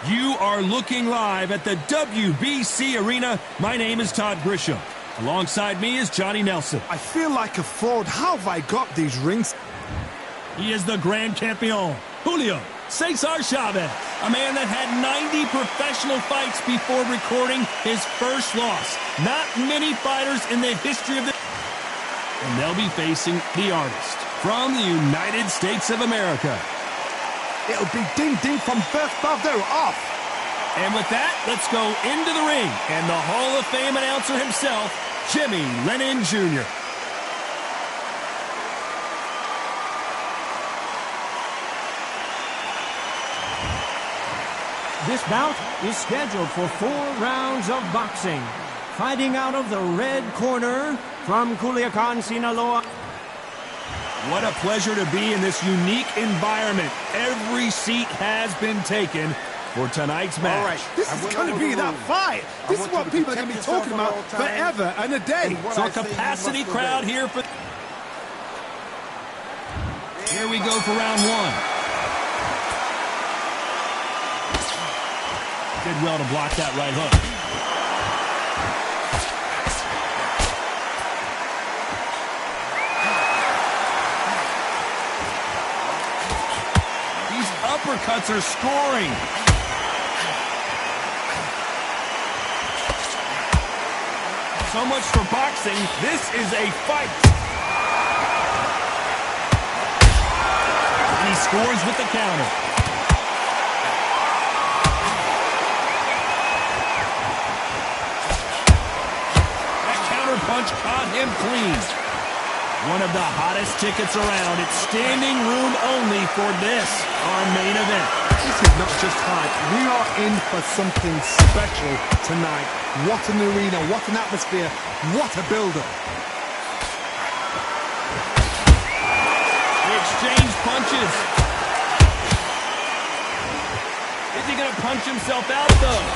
You are looking live at the WBC Arena. My name is Todd Grisham. Alongside me is Johnny Nelson. I feel like a fraud. How have I got these rings? He is the Grand Campeon, Julio Cesar Chavez, a man that had 90 professional fights before recording his first loss. Not many fighters in the history of the... And they'll be facing the artist from the United States of America. It'll be ding-ding from first above there off. And with that, let's go into the ring. And the Hall of Fame announcer himself, Jimmy Lennon Jr. This bout is scheduled for 4 rounds of boxing. Fighting out of the red corner from Culiacan, Sinaloa. What a pleasure to be in this unique environment. Every seat has been taken for tonight's match. All right, this is going to be that fight. This is what people are going to be talking about forever and a day. So a capacity crowd here for... Here we go for round 1. Did well to block that right hook. These uppercuts are scoring. So much for boxing. This is a fight. And he scores with the counter. Punch caught him clean. One of the hottest tickets around. It's standing room only for this, our main event. This is not just hype. We are in for something special tonight. What an arena, what an atmosphere, what a build-up. They exchange punches. Is he going to punch himself out, though?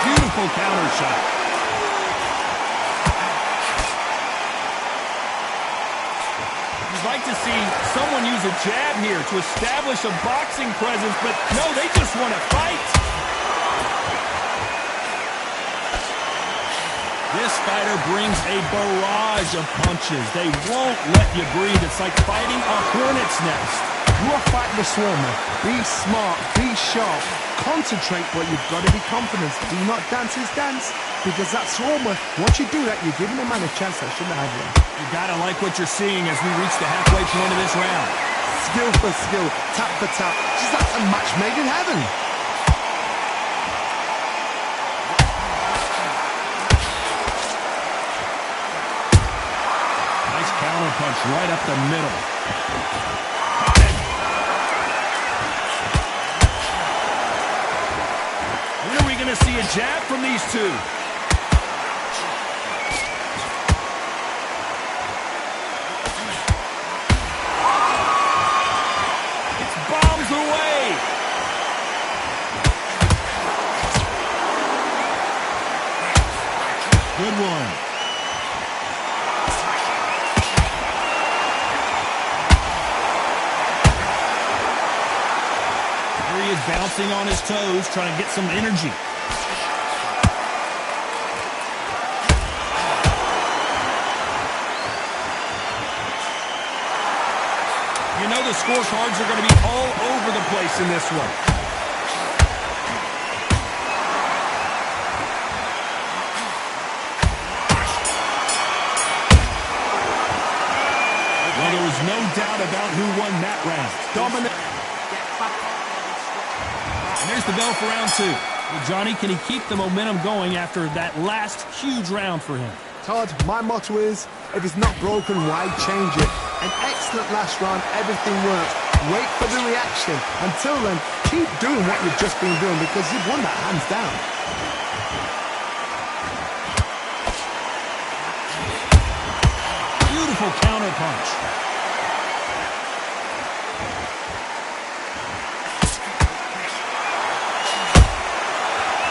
Beautiful counter shot. You'd like to see someone use a jab here to establish a boxing presence, but no, they just want to fight. This fighter brings a barrage of punches. They won't let you breathe. It's like fighting a hornet's nest. You are fighting the swarmer. Be smart, be sharp, concentrate, but you've got to be confident. Do not dance his dance, because that swarmer, once you do that, you're giving a man a chance that shouldn't have one. You gotta like what you're seeing as we reach the halfway point of this round. Skill for skill, tap for tap, just like a match made in heaven. Nice counter punch right up the middle. Going to see a jab from these two. It's bombs away. Good one. Here he is bouncing on his toes, trying to get some energy. You know the scorecards are going to be all over the place in this one. Well, there was no doubt about who won that round. Dominant. And there's the bell for round 2. Well, Johnny, can he keep the momentum going after that last huge round for him? Todd, my motto is, if it's not broken, why change it? An excellent last round, everything works. Wait for the reaction. Until then, keep doing what you've just been doing, because you've won that hands down. Beautiful counter punch.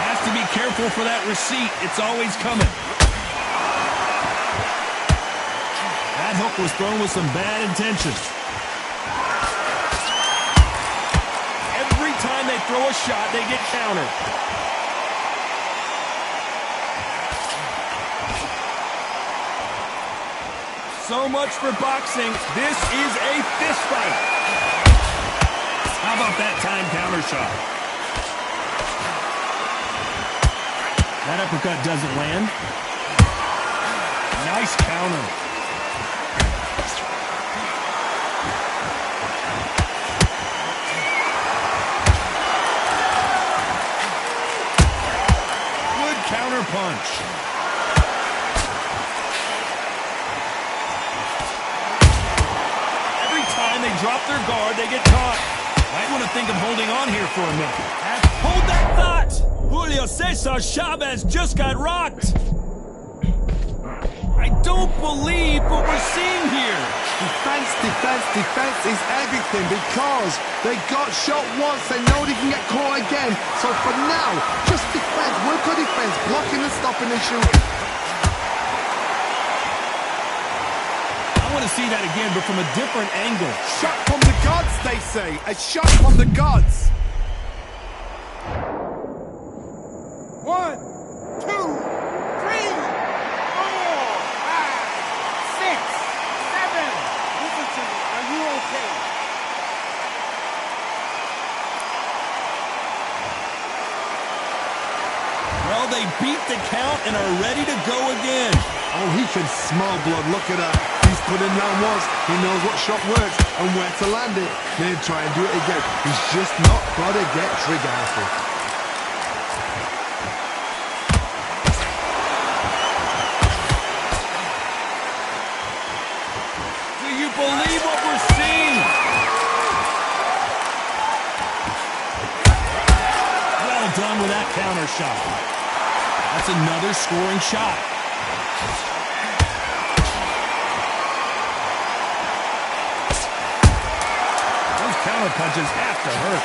Has to be careful for that receipt. It's always coming. That hook was thrown with some bad intentions. throw a shot, they get countered. So much for boxing. This is a fist fight. How about that time counter shot? That uppercut doesn't land. Nice counter. Good counter punch. Every time they drop their guard, they get caught. Might want to think of holding on here for a minute. Hold that thought! Julio Cesar Chavez just got rocked. I don't believe what we're seeing here. Defense, defense, defense is everything because they got shot once. They know they can get caught again. So for now, just defense, work on defense, blocking and stopping and shooting. I want to see that again, but from a different angle. Shot from the gods, they say. A shot from the gods. 1, 2, 3, 4, 5, 6, 7. Listen to me. Are you okay? Well, they beat the count and are ready to go again. Oh, he can smell blood. Look at that. He's put in down once. He knows what shot works and where to land it. Then try and do it again. He's just not got to get trigger happy. Believe what we're seeing. Well done with that counter shot. That's another scoring shot. Those counter punches have to hurt.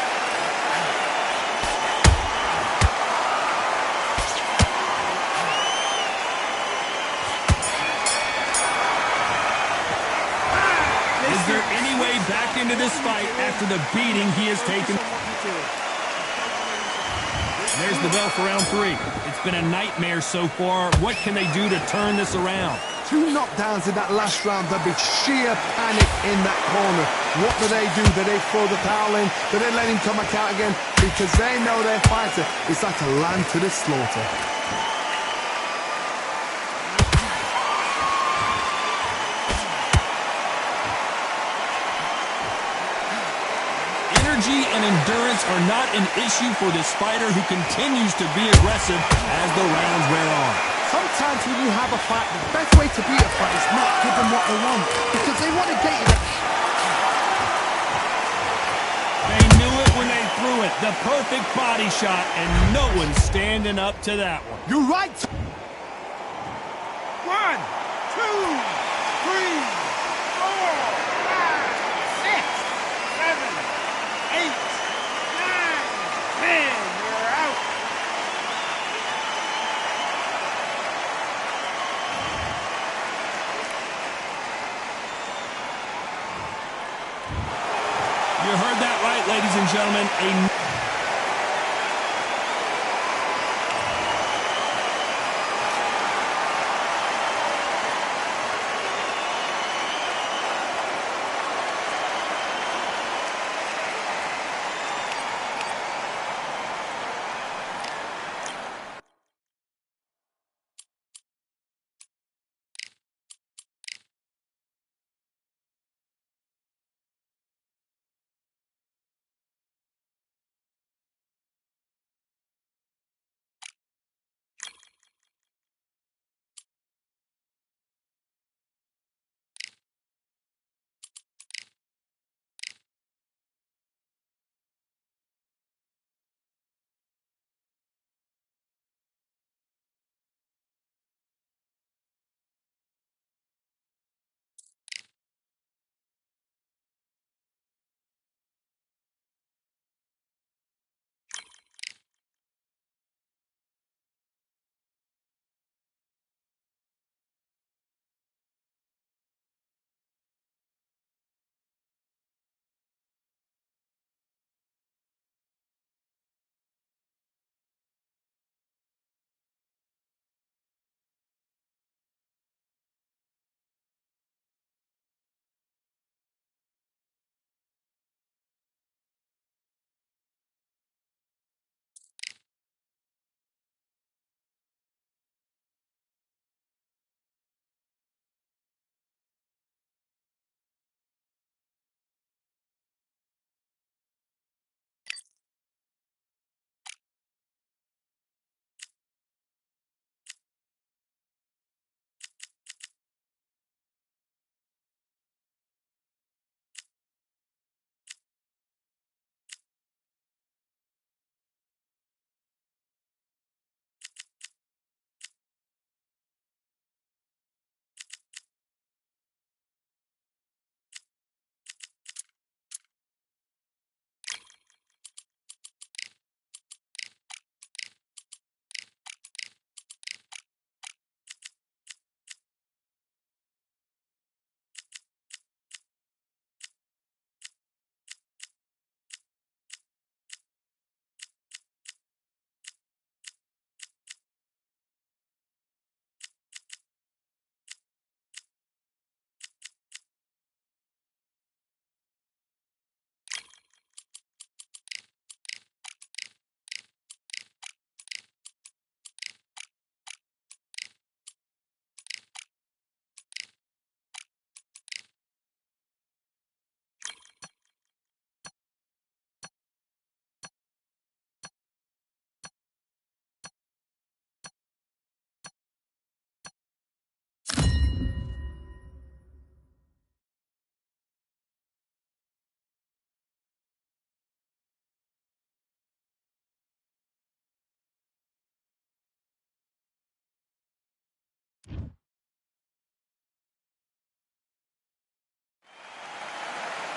Is there any way back into this fight after the beating he has taken? There's the bell for round 3. It's been a nightmare so far. What can they do to turn this around? 2 knockdowns in that last round. There'll be sheer panic in that corner. What do? Do they throw the towel in? Do they let him come back out again? Because they know their fighter is like a lamb to the slaughter. Energy and endurance are not an issue for this fighter who continues to be aggressive as the rounds wear on. Sometimes when you have a fight, the best way to beat a fight is not give them what they want. Because they want to get you. They knew it when they threw it. The perfect body shot, and no one's standing up to that one. You're right. 1, 2, 3, 4, 5, 6, 7, 8, 9, 10. You're out. You heard that right, ladies and gentlemen.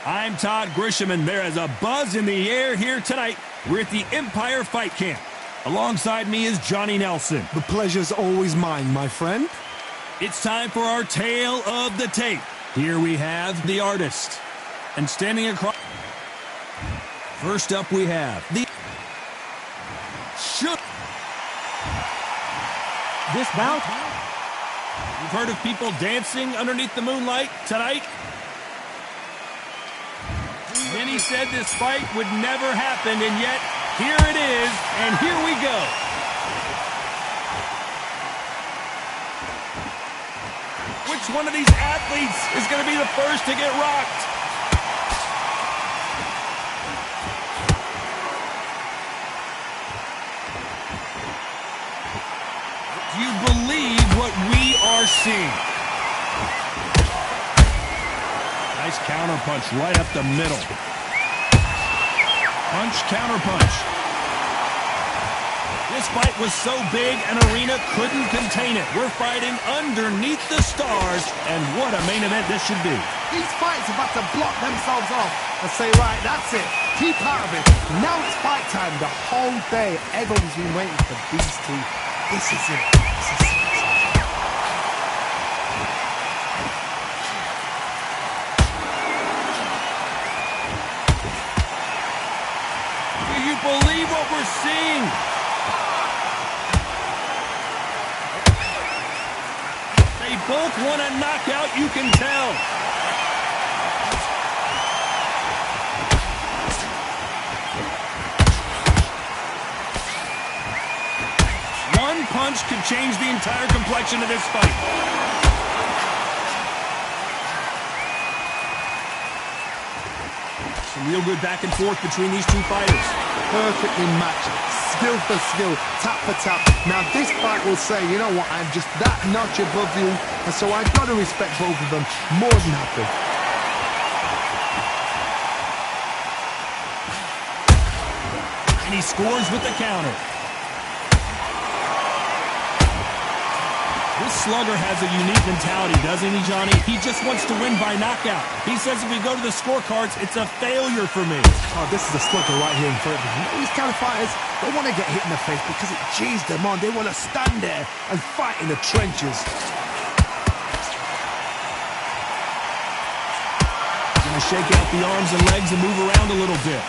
I'm Todd Grisham, and there is a buzz in the air here tonight. We're at the Empire Fight Camp. Alongside me is Johnny Nelson. The pleasure's always mine, my friend. It's time for our tale of the tape. Here we have the artist. And standing across... First up we have the... This bout? You've heard of people dancing underneath the moonlight tonight? Many said this fight would never happen, and yet here it is, and here we go. Which one of these athletes is going to be the first to get rocked? Do you believe what we are seeing? Nice counter punch right up the middle. Punch, counter punch. This fight was so big, an arena couldn't contain it. We're fighting underneath the stars, and what a main event this should be. These fights are about to block themselves off and say, right, that's it. Keep out of it. Now it's fight time. The whole day, everyone's been waiting for these two. This is it. This is it. Do you believe what we're seeing? They both want a knockout, you can tell. One punch could change the entire complexion of this fight. Some real good back and forth between these two fighters. Perfectly matched, skill for skill, tap for tap. Now this fight will say, you know what, I'm just that notch above you, and so I've got to respect both of them more than happy. And he scores with the counter. This slugger has a unique mentality, doesn't he, Johnny? He just wants to win by knockout. He says if we go to the scorecards, it's a failure for me. Oh, this is a slugger right here in front of him. These kind of fighters don't want to get hit in the face because it G's them on. They want to stand there and fight in the trenches. Gonna shake out the arms and legs and move around a little bit.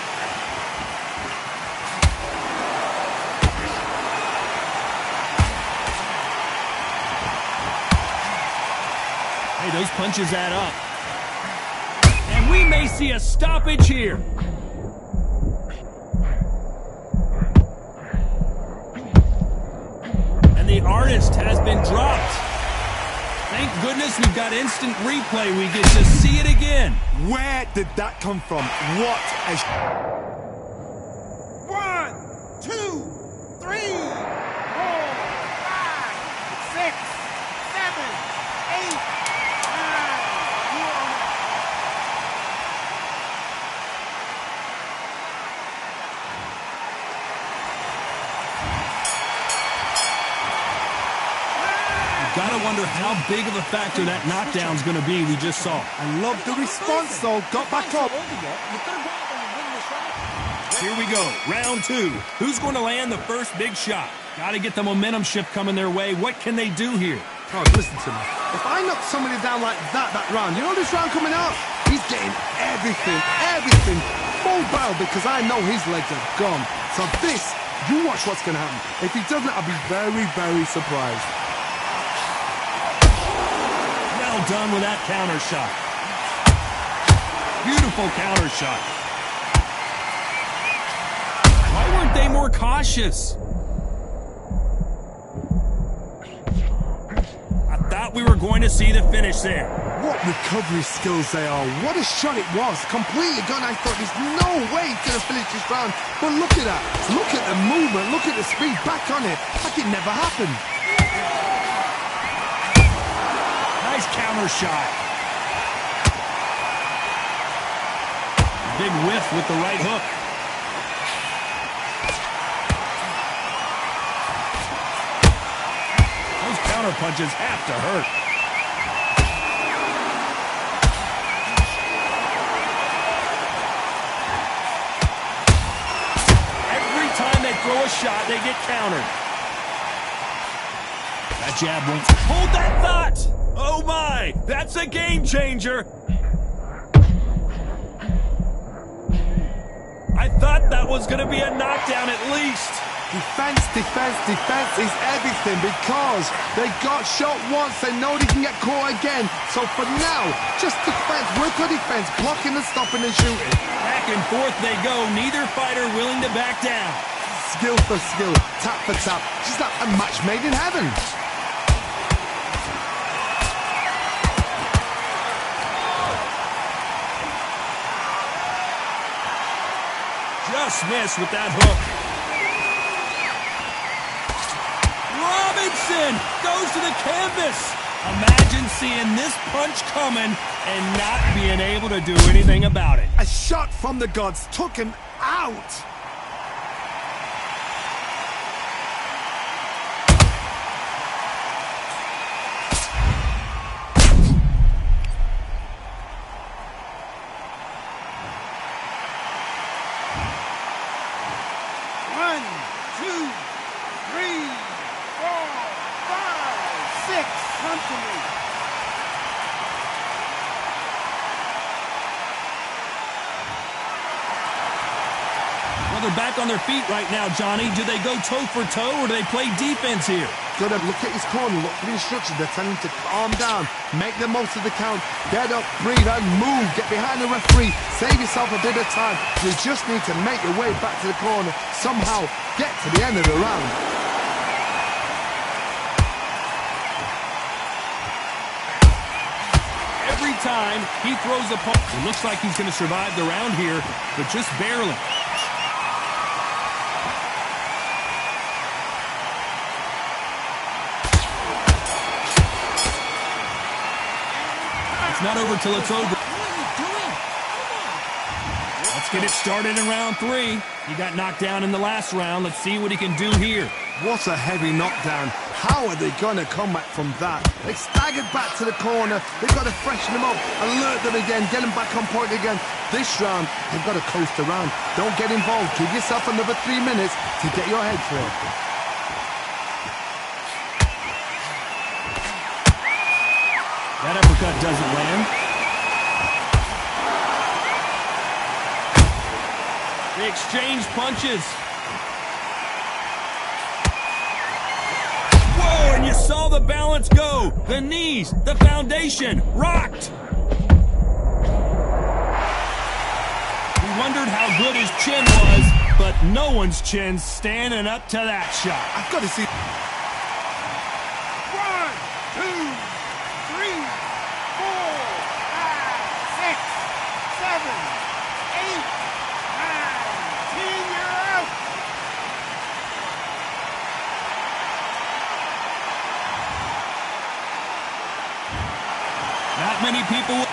Hey, those punches add up. And we may see a stoppage here. And the artist has been dropped. Thank goodness we've got instant replay. We get to see it again. Where did that come from? What a... 1, 2, 3, 4, 5, 6, 7, 8. Gotta wonder how big of a factor that knockdown's gonna be we just saw. I love the response, though. Got back up. Here we go, round 2. Who's going to land the first big shot? Gotta get the momentum shift coming their way. What can they do here? Oh, listen to me. If I knock somebody down like that round, you know this round coming out? He's getting everything full barrel because I know his legs are gone. So this, you watch what's going to happen. If he doesn't, I'll be very, very surprised. Well done with that counter shot. Beautiful counter shot. Why weren't they more cautious? I thought we were going to see the finish there. What recovery skills they are. What a shot it was. Completely gone. I thought there's no way he's going to finish this round. But look at that. Look at the movement. Look at the speed. Back on it. Like it never happened. Nice counter shot. Big whiff with the right hook. Those counter punches have to hurt. shot, they get countered. That jab won't hold that thought. Oh my, that's a game changer. I thought that was going to be a knockdown at least. Defense, defense, defense is everything because they got shot once, they know they can get caught again. So for now, just defense, work on defense, blocking and stopping and shooting. Back and forth they go, neither fighter willing to back down. Skill for skill, tap for tap, just like a match made in heaven. Just missed with that hook. Robinson goes to the canvas. Imagine seeing this punch coming and not being able to do anything about it. A shot from the gods took him out. One, two, three, four, five, six. Come to me. Well, they're back on their feet right now, Johnny. Do they go toe for toe or do they play defense here? Gotta look at his corner, look for the instructions. They're telling him to calm down, make the most of the count, get up, breathe, and move. Get behind the referee, save yourself a bit of time. You just need to make your way back to the corner, somehow get to the end of the round. Every time he throws a punch, it looks like he's going to survive the round here, but just barely. It's not over till it's over. What are you doing? Come on. Let's get it started in round 3. He got knocked down in the last round. Let's see what he can do here. What a heavy knockdown. How are they gonna come back from that? They staggered back to the corner. They've got to freshen them up, alert them again, get them back on point again. This round, they've got to coast around. Don't get involved. Give yourself another 3 minutes to get your head through. That uppercut doesn't land. They exchange punches. Whoa, and you saw the balance go. The knees, the foundation, rocked. We wondered how good his chin was, but no one's chin's standing up to that shot. I've got to see. 1, 2, 3, 4, 5, 6, 7, 8, 9, 10. You're out. Not many people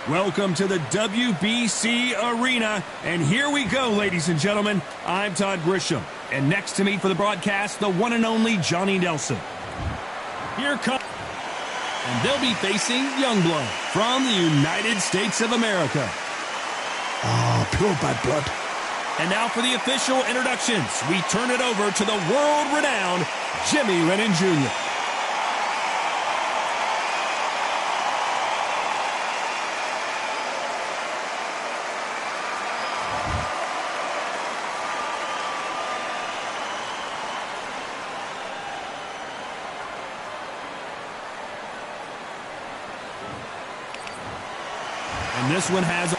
Welcome to the WBC Arena, and here we go, ladies and gentlemen. I'm Todd Grisham, and next to me for the broadcast, the one and only Johnny Nelson. Here comes, and they'll be facing Youngblood from the United States of America. Oh, pure bad blood. And now for the official introductions, we turn it over to the world-renowned Jimmy Lennon Jr. And this one has...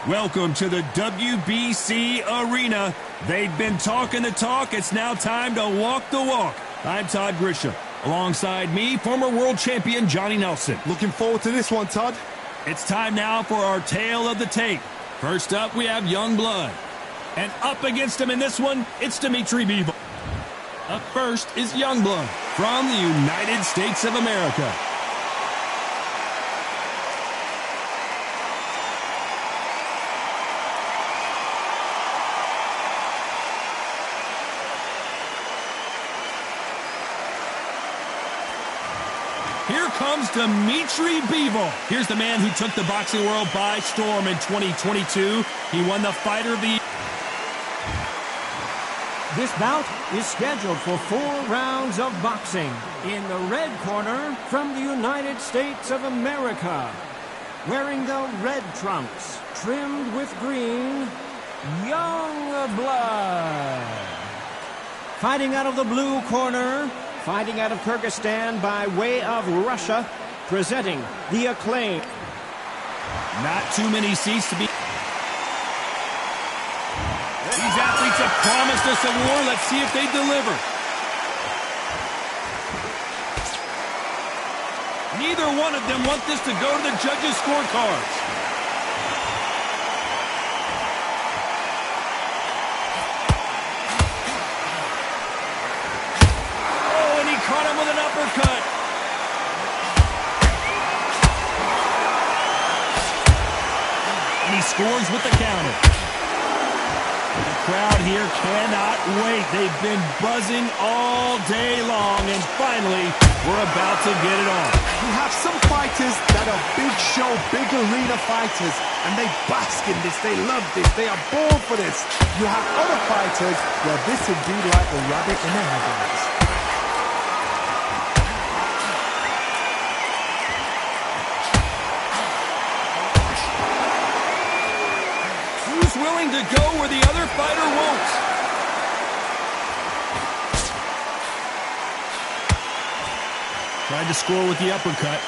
Welcome to the WBC Arena. They've been talking the talk. It's now time to walk the walk. I'm Todd Grisham. Alongside me, former world champion Johnny Nelson. Looking forward to this one, Todd. It's time now for our tale of the tape. First up, we have Youngblood. And up against him in this one, it's Dimitri Bivol. Up first is Youngblood from the United States of America. Here comes Dimitri Bivol. Here's the man who took the boxing world by storm in 2022. He won the Fighter of the Year. This bout is scheduled for 4 rounds of boxing. In the red corner, from the United States of America, wearing the red trunks, trimmed with green, Youngblood. Fighting out of the blue corner, fighting out of Kyrgyzstan by way of Russia, presenting the Acclaim. Not too many seats to be... These athletes have promised us a war. Let's see if they deliver. Neither one of them want this to go to the judges' scorecards. Oh, and he caught him with an uppercut. And he scores with the counter. The crowd here cannot wait. They've been buzzing all day long, and finally, we're about to get it on. You have some fighters that are big show, big arena fighters, and they bask in this, they love this, they are born for this. You have other fighters where this would be like the rabbit in the headlights. Willing to go where the other fighter won't. Tried to score with the uppercut.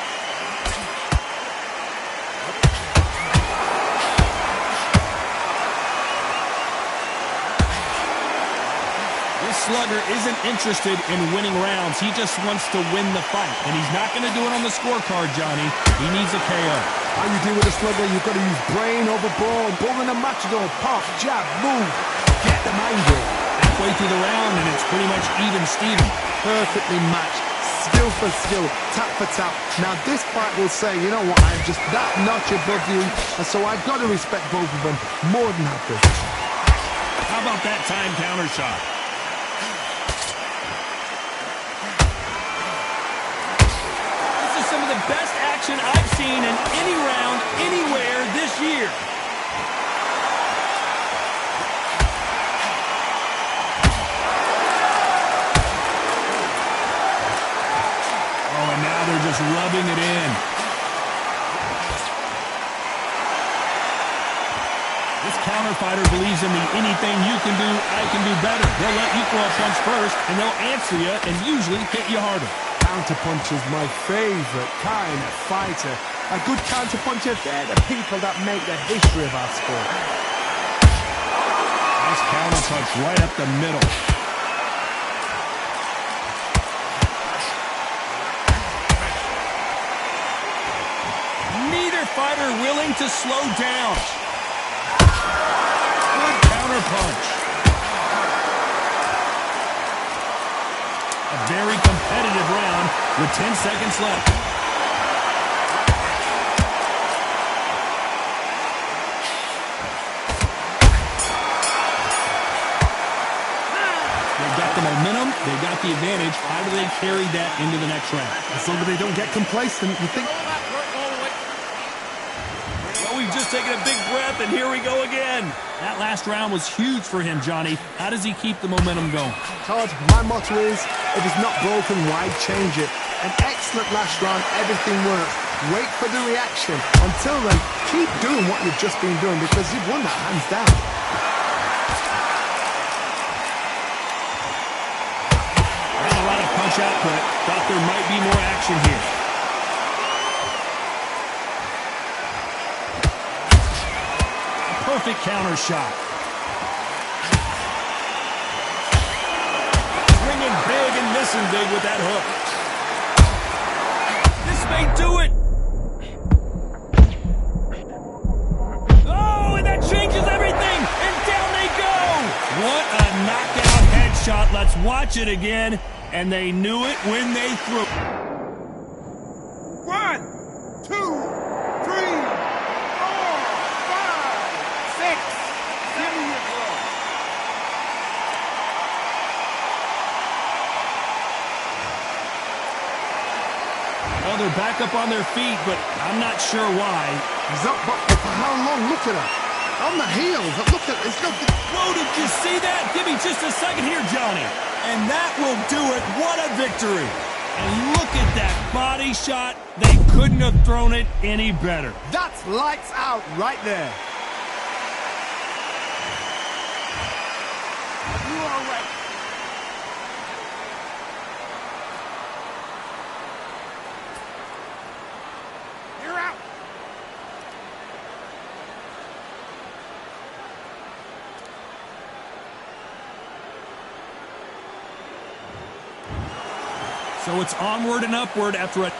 This slugger isn't interested in winning rounds. He just wants to win the fight. And he's not going to do it on the scorecard, Johnny. He needs a KO. How you deal with a slugger, you've got to use brain over ball. Bull in a matador, pop, jab, move. Get the angle. Halfway through the round, and it's pretty much even Steven. Perfectly matched. Skill for skill, tap for tap. Now this fight will say, you know what, I'm just that notch above you, and so I've got to respect both of them more than happy. How about that time counter shot? This is some of the best action I've seen in any round, anywhere this year. Oh, and now they're just rubbing it in. This counter fighter believes in the anything you can do, I can do better. They'll let you throw a punch first, and they'll answer you and usually hit you harder. Counterpunch is my favorite kind of fighter. A good counterpuncher, they're the people that make the history of our sport. Nice counterpunch right up the middle. Neither fighter willing to slow down. Good counterpunch. A very competitive round with 10 seconds left. They've got the momentum, they've got the advantage. How do they carry that into the next round? As long as they don't get complacent, you think... Well, we've just taken a big breath, and here we go again. That last round was huge for him, Johnny. How does he keep the momentum going? Todd, my motto is, if it's not broken, why change it? An excellent last round, everything works. Wait for the reaction. Until then, keep doing what you've just been doing because you've won that hands down. Not a lot of punch output. Thought there might be more action here. Perfect counter shot. Swinging big and missing big with that hook. This may do it. Oh, and that changes everything. And down they go. What a knockout headshot. Let's watch it again. And they knew it when they threw. 1, 2, 3, 4, 5, 6. Give me your throw. Well, they're back up on their feet, but I'm not sure why. He's up, but for how long? Look at her. On the heels. Look at it's looking. Whoa, did you see that? Give me just a second here, Johnny. And that will do it. What a victory. And look at that body shot. They couldn't have thrown it any better. That's lights out right there. You are right. You're out. So it's onward and upward after a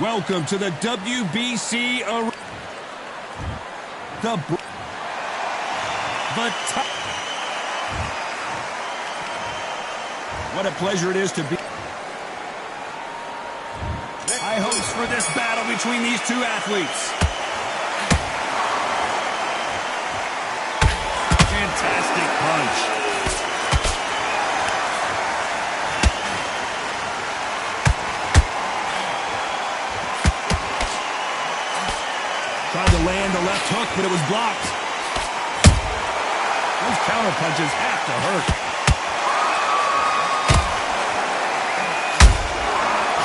Welcome to the WBC Arena. What a pleasure it is to be high hopes for this battle between these two athletes. Fantastic punch. Tried to land the left hook, but it was blocked. Those counter punches have to hurt.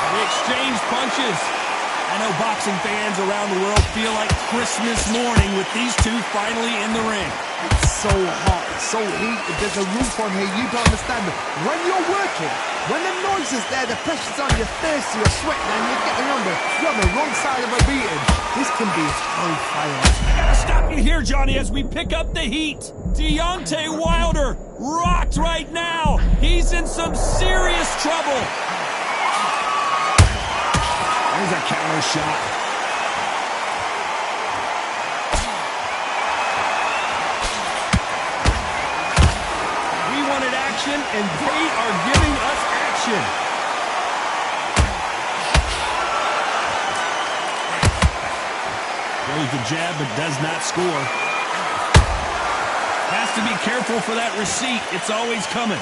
They exchanged punches. I know boxing fans around the world feel like Christmas morning with these two finally in the ring. It's so hot, it's so heated, there's a roof on here, you don't understand it. When you're working, when the noise is there, the pressure's on, you're thirsty, you're sweating, and you're getting under. You're on the wrong side of a beating. This can be hellfire. I gotta stop you here, Johnny, as we pick up the heat. Deontay Wilder rocked right now. He's in some serious trouble. There's a counter shot. We wanted action, and they are giving us action. Throws the jab, but does not score. Has to be careful for that receipt. It's always coming.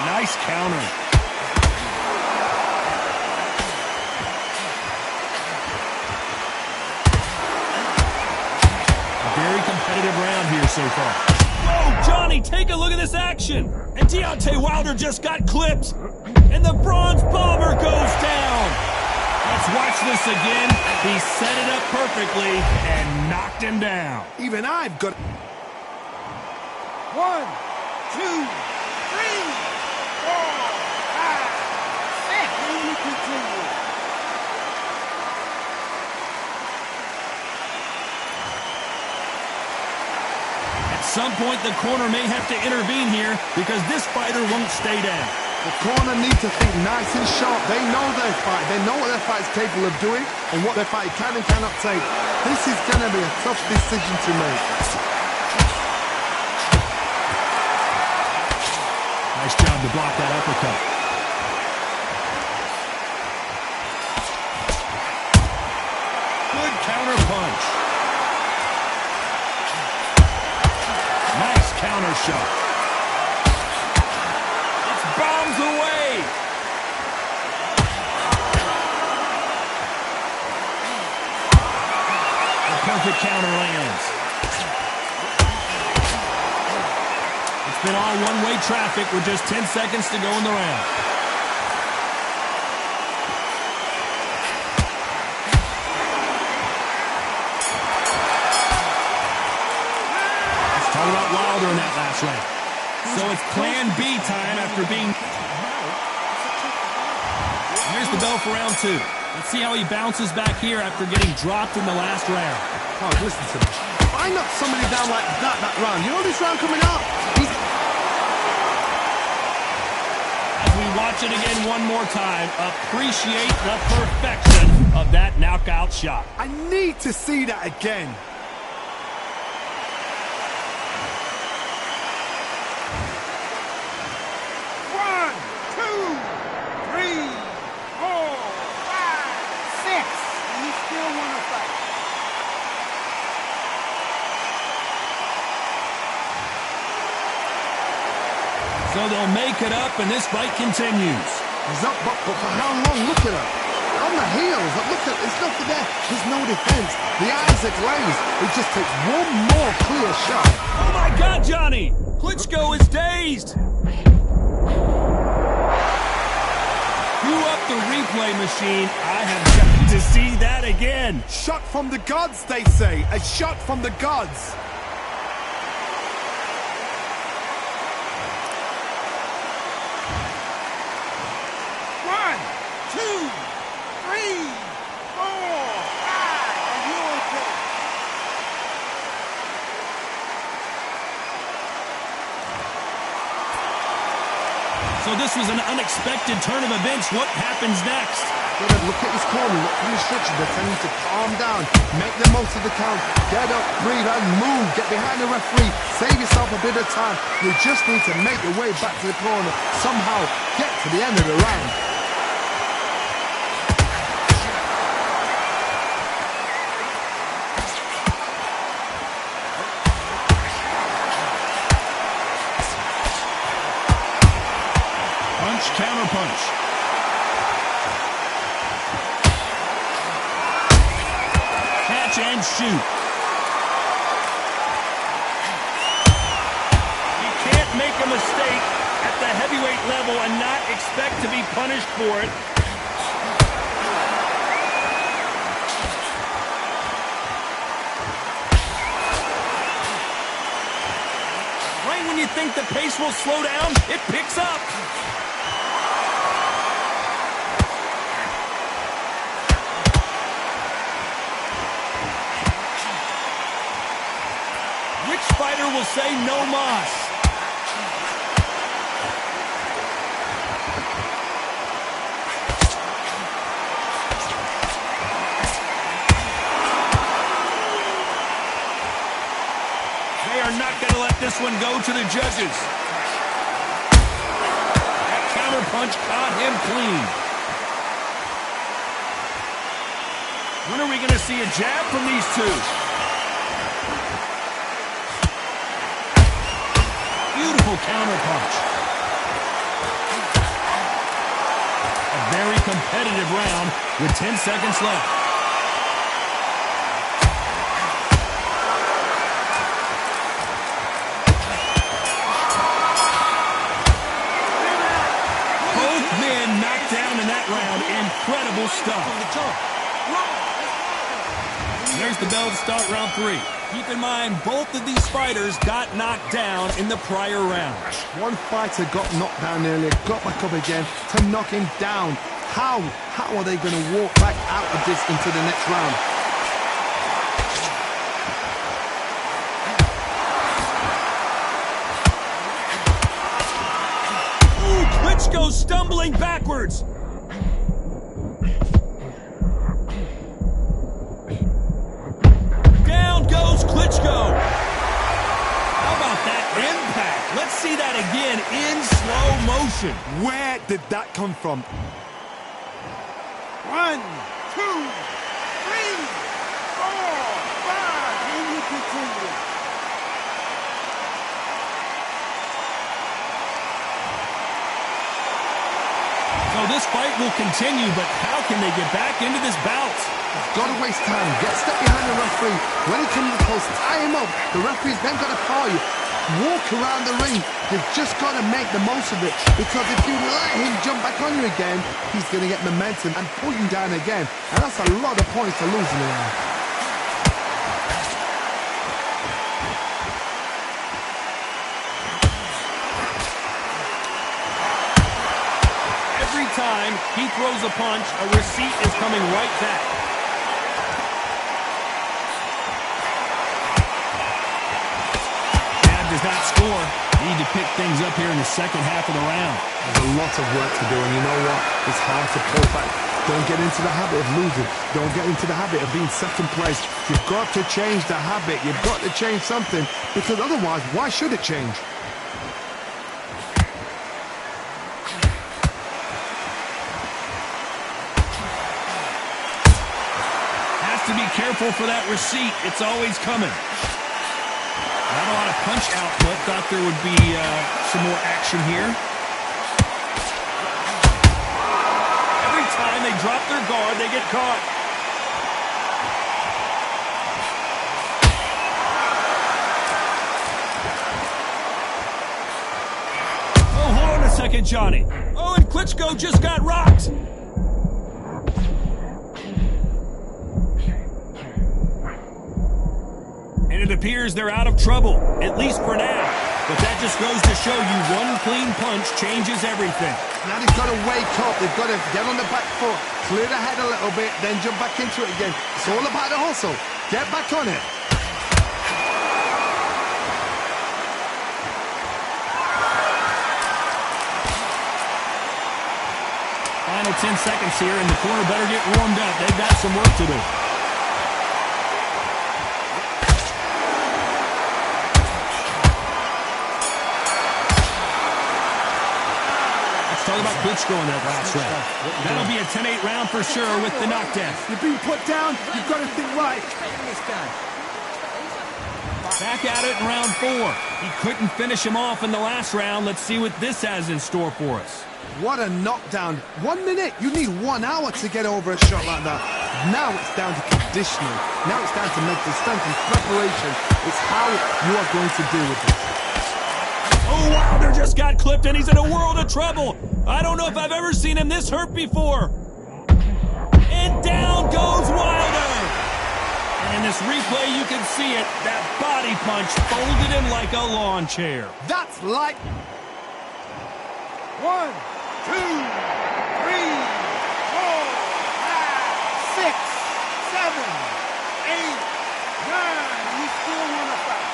Nice counter. Very competitive round here so far. Oh, Johnny, take a look at this action. And Deontay Wilder just got clipped. And the bronze bomber goes down. Let's watch this again. He set it up perfectly and knocked him down. Even I've got... 1, 2, 3, 4, 5, 6. And we continue. At some point, the corner may have to intervene here because this fighter won't stay down. The corner need to think nice and sharp. They know their fight. They know what their fight's capable of doing and what their fight can and cannot take. This is going to be a tough decision to make. Nice job to block that uppercut. Good counter punch. Nice counter shot. It's bombs away. The perfect counter lands. It's been all one-way traffic with just 10 seconds to go in the round. Let's talk about Wilder in that last round. So it's plan B time after being... Here's the bell for round 2. Let's see how he bounces back here after getting dropped in the last round. Oh, listen to me. If I knock somebody down like that round, you know this round coming up? As we watch it again one more time, appreciate the perfection of that knockout shot. I need to see that again. So they'll make it up, and this fight continues. He's up, but for how long? Look at her. On the heels. Look at there's nothing there. There's no defense. The eyes are glazed. It just takes one more clear shot. Oh, my God, Johnny. Klitschko is dazed. Cue up the replay machine. I have got to see that again. Shot from the gods, they say. A shot from the gods. So this was an unexpected turn of events. What happens next? Gotta look at his corner, look for the instructions. They're telling him to calm down, make the most of the count, get up, breathe, and move. Get behind the referee, save yourself a bit of time. You just need to make your way back to the corner. Somehow, get to the end of the round. Punch, counter punch. Catch and shoot. You can't make a mistake at the heavyweight level and not expect to be punished for it. Right when you think the pace will slow down, it picks up. Which fighter will say no mas? They are not going to let this one go to the judges. That counter punch caught him clean. When are we going to see a jab from these two? Beautiful counter punch. A very competitive round with 10 seconds left. Both men knocked down in that round. Incredible stuff. There's the bell to start round 3. Keep in mind, both of these fighters got knocked down in the prior round. One fighter got knocked down earlier, got back up again to knock him down. How are they going to walk back out of this into the next round? Ooh, Klitschko stumbling backwards. Down goes Klitschko. How about that impact? Let's see that again in slow motion. Where did that come from? 1, 2, 3, 4, 5, and you continue. So this fight will continue, but how can they get back into this bout? Got to waste time. Get step behind the referee. When he comes close, tie him up. The referee's then got to call you. Walk around the ring. You've just got to make the most of it. Because if you let him jump back on you again, he's going to get momentum and pull you down again. And that's a lot of points to lose in the round. Every time he throws a punch, a receipt is coming right back. Does not score. Need to pick things up here in the second half of the round. There's a lot of work to do, and you know what? It's hard to pull back. Don't get into the habit of losing. Don't get into the habit of being second place. You've got to change the habit. You've got to change something, because otherwise, why should it change? Has to be careful for that receipt. It's always coming. Not a lot of punch output. Thought there would be some more action here. Every time they drop their guard, they get caught. Oh, hold on a second, Johnny. Oh, and Klitschko just got rocked. And it appears they're out of trouble, at least for now. But that just goes to show you one clean punch changes everything. Now they've got to wake up. They've got to get on the back foot, clear the head a little bit, then jump back into it again. It's all about the hustle. Get back on it. Final 10 seconds here, and the corner better get warmed up. They've got some work to do. Let's talk about Klitschko in that last round. That'll be a 10-8 round for sure with the knockdown. You're being put down, you've got to think right. Back at it in round 4. He couldn't finish him off in the last round. Let's see what this has in store for us. What a knockdown. 1 minute, you need 1 hour to get over a shot like that. Now it's down to conditioning. Now it's down to mental strength and preparation. It's how you are going to deal with this. Oh, Wilder just got clipped, and he's in a world of trouble. I don't know if I've ever seen him this hurt before. And down goes Wilder. And in this replay, you can see it. That body punch folded him like a lawn chair. That's like... 1, 2, 3, 4, 5, 6, 7, 8, 9. You still want to fight.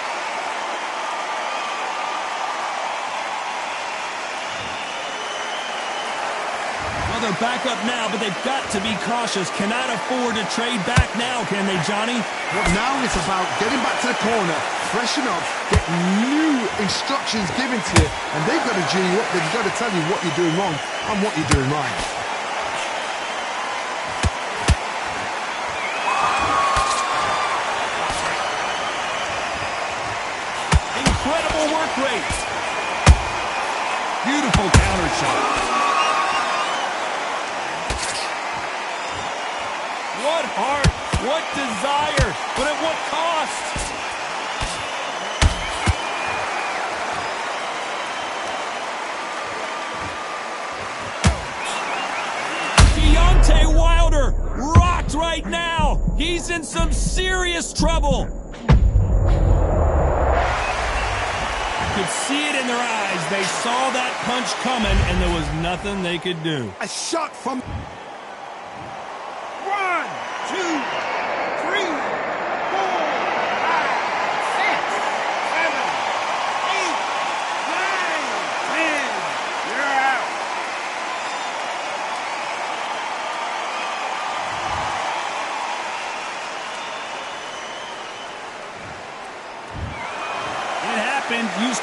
Well, they're back up now, but they've got to be cautious. Cannot afford to trade back now, can they, Johnny? Well, now it's about getting back to the corner, freshen up, get new instructions given to you, and they've got to G you up. They've got to tell you what you're doing wrong and what you're doing right. Incredible work rate. Beautiful counter shot. What heart, what desire, but at what cost? Deontay Wilder rocked right now. He's in some serious trouble. You could see it in their eyes. They saw that punch coming, and there was nothing they could do. A shot from... 1, 2, 3, 4, 5, 6, 7, 8, 9, 10. You're out. It happened. You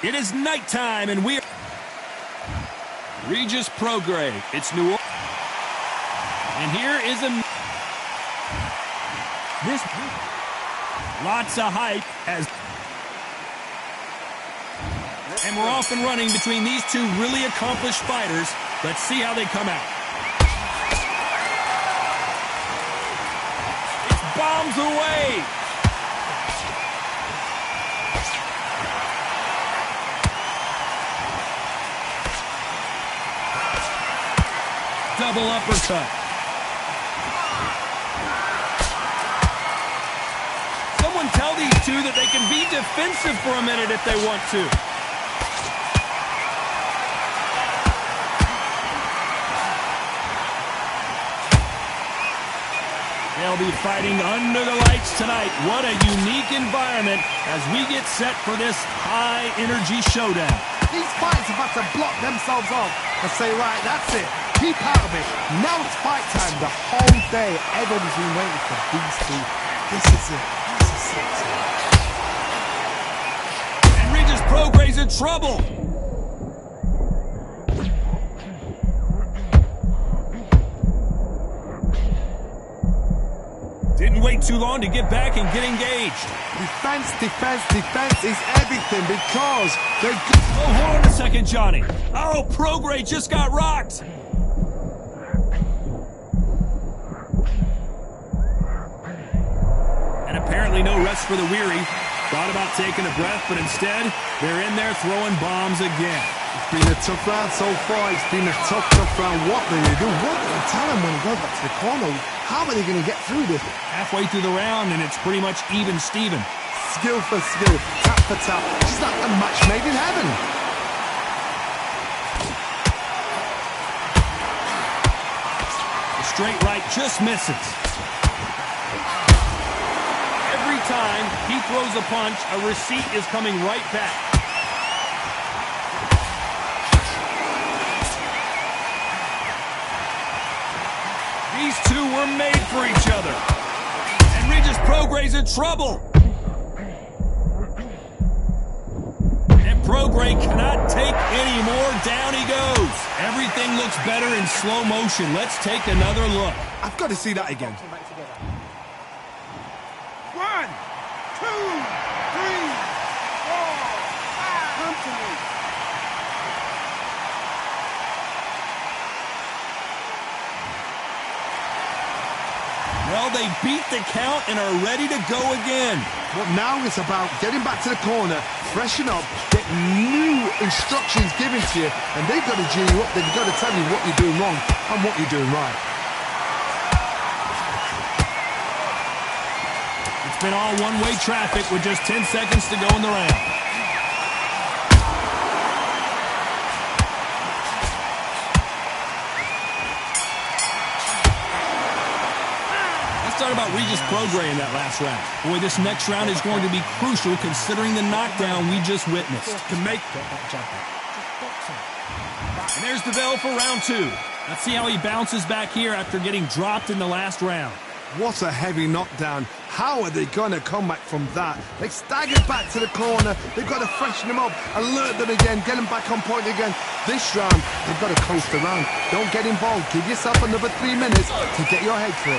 It is nighttime, and we are Regis Prograis. It's New Orleans. And here is lots of hype as... And we're off and running between these two really accomplished fighters. Let's see how they come out. It's bombs away. Double uppercut. Someone tell these two that they can be defensive for a minute if they want to. They'll be fighting under the lights tonight. What a unique environment as we get set for this high-energy showdown. These fighters have had to block themselves off and say, right, that's it. Keep out of it. Now it's fight time. The whole day, everybody's been waiting for these two. This is it. This is it. And Regis Prograis in trouble. Didn't wait too long to get back and get engaged. Defense, defense, defense is everything because they... Oh, hold on a second, Johnny. Oh, Prograis just got rocked. And apparently no rest for the weary. Thought about taking a breath, but instead, they're in there throwing bombs again. It's been a tough round so far. It's been a tough round. What do they do? What do they tell them when he goes back to the corner? How are they going to get through this? Halfway through the round, and it's pretty much even Steven. Skill for skill, tap for tap. It's like a match made in heaven. The straight right just misses. Every time he throws a punch, a receipt is coming right back. These two were made for each other. And Regis Prograis in trouble. And Prograis cannot take any more. Down he goes. Everything looks better in slow motion. Let's take another look. I've got to see that again. 1, 2, 3, 4, 5. Come to me. Well, they beat the count and are ready to go again. But now it's about getting back to the corner, freshen up, get new instructions given to you, and they've got to G you up. They've got to tell you what you're doing wrong and what you're doing right. It's been all one-way traffic with just 10 seconds to go in the round. Let's talk about Regis Prograis in that last round. Boy, this next round is going to be crucial considering the knockdown we just witnessed. To make And there's the bell for round 2. Let's see how he bounces back here after getting dropped in the last round. What a heavy knockdown. How are they going to come back from that? They staggered back to the corner. They've got to freshen them up, alert them again, get them back on point again. This round, they've got to coast the round. Don't get involved. Give yourself another 3 minutes to get your head clear.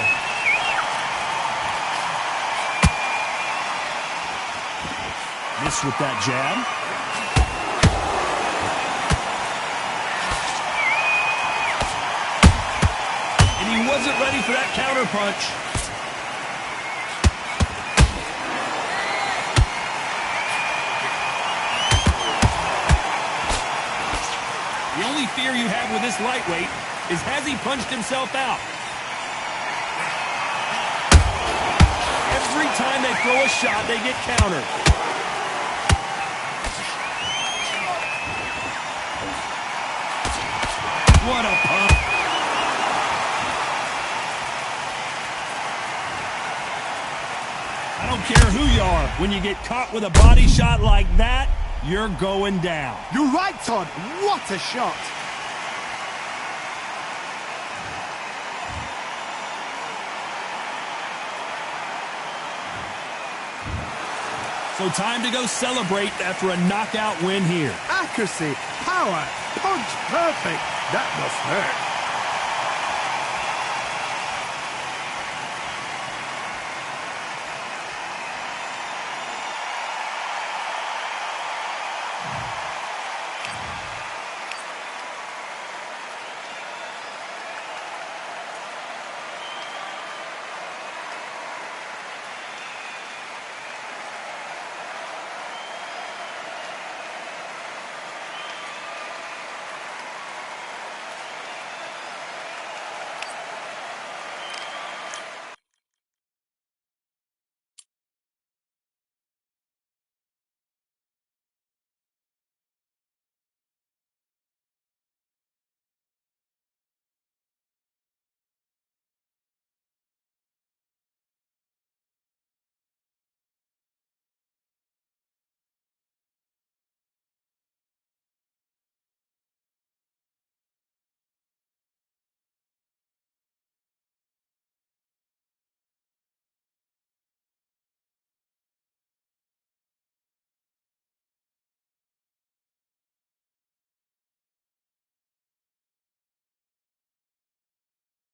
Miss with that jab. And he wasn't ready for that counter punch. The only fear you have with this lightweight is has he punched himself out? Every time they throw a shot, they get countered. What a pump. I don't care who you are. When you get caught with a body shot like that, you're going down. You're right, Todd. What a shot. So time to go celebrate after a knockout win here. Accuracy, power, punch perfect. That must hurt.